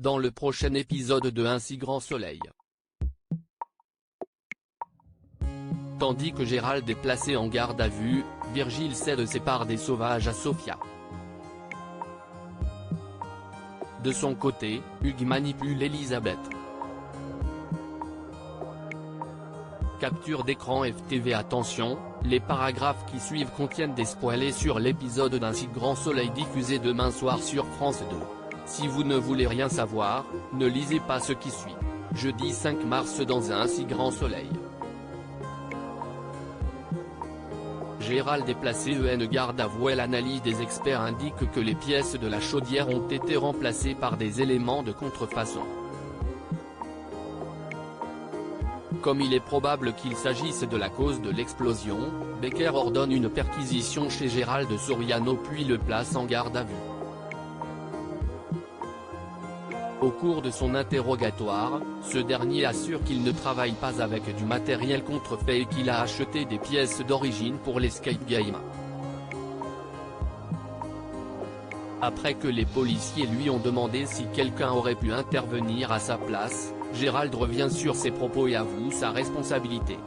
dans le prochain épisode de Un si grand soleil. Tandis que Gérald est placé en garde à vue, Virgile cède ses parts des sauvages à Sofia. De son côté, Hugues manipule Elisabeth. Capture d'écran FTV. Attention, les paragraphes qui suivent contiennent des spoilers sur l'épisode d'Un si grand soleil diffusé demain soir sur France 2. Si vous ne voulez rien savoir, ne lisez pas ce qui suit. Jeudi 5 mars dans Un si grand soleil. Gérald est placé en garde à vue. L'analyse des experts indique que les pièces de la chaudière ont été remplacées par des éléments de contrefaçon. Comme il est probable qu'il s'agisse de la cause de l'explosion, Becker ordonne une perquisition chez Gérald Soriano puis le place en garde à vue. Au cours de son interrogatoire, ce dernier assure qu'il ne travaille pas avec du matériel contrefait et qu'il a acheté des pièces d'origine pour l'escape game. Après que les policiers lui ont demandé si quelqu'un aurait pu intervenir à sa place, Gérald revient sur ses propos et avoue sa responsabilité.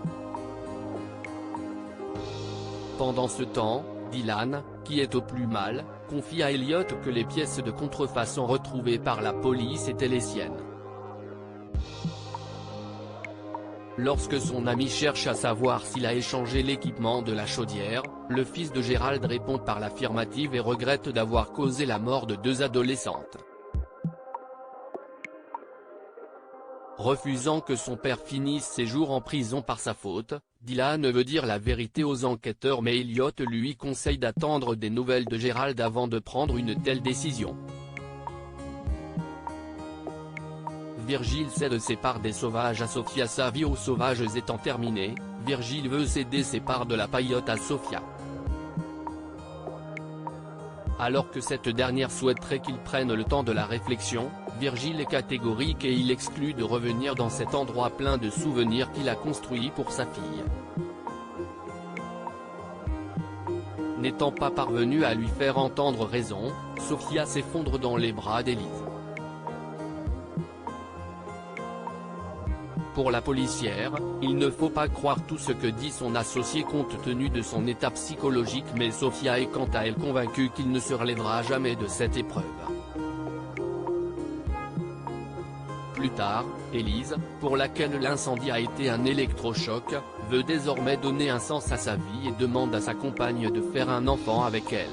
Pendant ce temps, Dylan, qui est au plus mal, confie à Elliot que les pièces de contrefaçon retrouvées par la police étaient les siennes. Lorsque son ami cherche à savoir s'il a échangé l'équipement de la chaudière, le fils de Gérald répond par l'affirmative et regrette d'avoir causé la mort de 2 adolescentes. Refusant que son père finisse ses jours en prison par sa faute, Dylan veut dire la vérité aux enquêteurs mais Elliot lui conseille d'attendre des nouvelles de Gérald avant de prendre une telle décision. Virgile cède ses parts des sauvages à Sofia. Sa vie aux sauvages étant terminée, Virgile veut céder ses parts de la paillote à Sofia. Alors que cette dernière souhaiterait qu'il prenne le temps de la réflexion, Virgile est catégorique et il exclut de revenir dans cet endroit plein de souvenirs qu'il a construit pour sa fille. N'étant pas parvenu à lui faire entendre raison, Sofia s'effondre dans les bras d'Élise. Pour la policière, il ne faut pas croire tout ce que dit son associé compte tenu de son état psychologique mais Sofia est quant à elle convaincue qu'il ne se relèvera jamais de cette épreuve. Plus tard, Élise, pour laquelle l'incendie a été un électrochoc, veut désormais donner un sens à sa vie et demande à sa compagne de faire un enfant avec elle.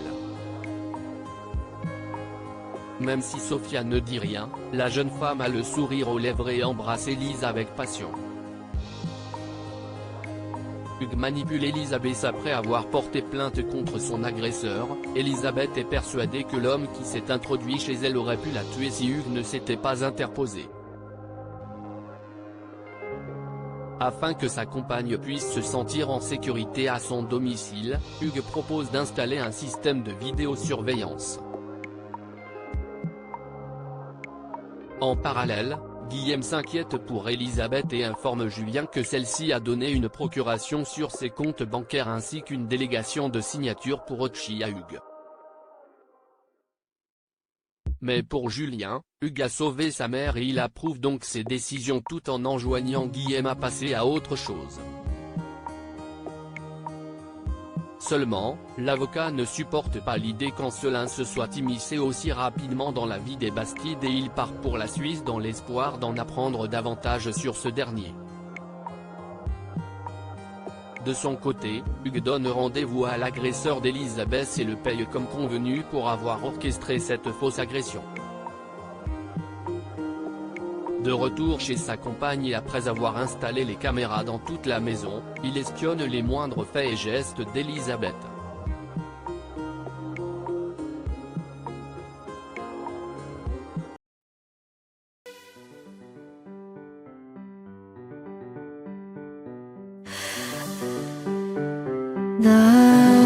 Même si Sofia ne dit rien, la jeune femme a le sourire aux lèvres et embrasse Élise avec passion. Hugues manipule Elisabeth. Après avoir porté plainte contre son agresseur, Elisabeth est persuadée que l'homme qui s'est introduit chez elle aurait pu la tuer si Hugues ne s'était pas interposé. Afin que sa compagne puisse se sentir en sécurité à son domicile, Hugues propose d'installer un système de vidéosurveillance. En parallèle, Guillaume s'inquiète pour Elisabeth et informe Julien que celle-ci a donné une procuration sur ses comptes bancaires ainsi qu'une délégation de signature pour Ochi à Hugues. Mais pour Julien, Hugues a sauvé sa mère et il approuve donc ses décisions tout en enjoignant Guillaume à passer à autre chose. Seulement, l'avocat ne supporte pas l'idée qu'Ancelin se soit immiscé aussi rapidement dans la vie des Bastides et il part pour la Suisse dans l'espoir d'en apprendre davantage sur ce dernier. De son côté, Hugues donne rendez-vous à l'agresseur d'Elisabeth et le paye comme convenu pour avoir orchestré cette fausse agression. De retour chez sa compagne et après avoir installé les caméras dans toute la maison, il espionne les moindres faits et gestes d'Elisabeth. 날